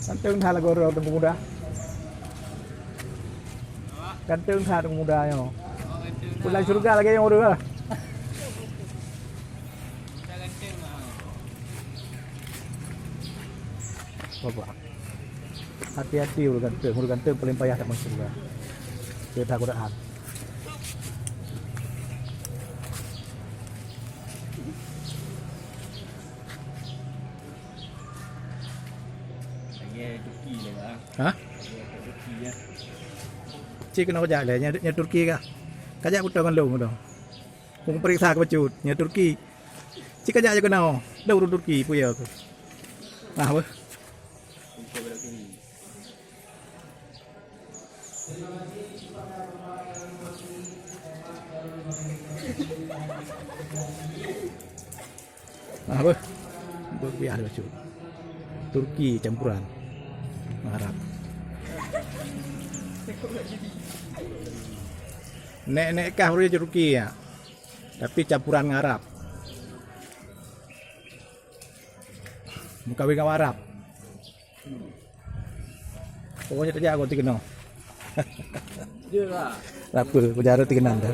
Ganteng tha lagu orang muda. Ganteng tha orang muda yo. Pulang surga lagi yang orang. Bapak. Hati-hati orang ganteng paling payah tak masuk surga. Kita Quran. Hah? Cik kena kerja lah, nya Turki kah? Kerja aku tahu kan lu dah. Aku periksa ke bacut, nya Turki. Cik kerja aja kena, dah urut Turki punya aku. Nah, apa? Nah, apa? Biar bacut. Turki campuran Arab. Nek kah orang Turki ya, tapi campuran Arab. Muka wika Arab. Pokoknya kerja aku tiga no. Lapor penjara tiga nanda.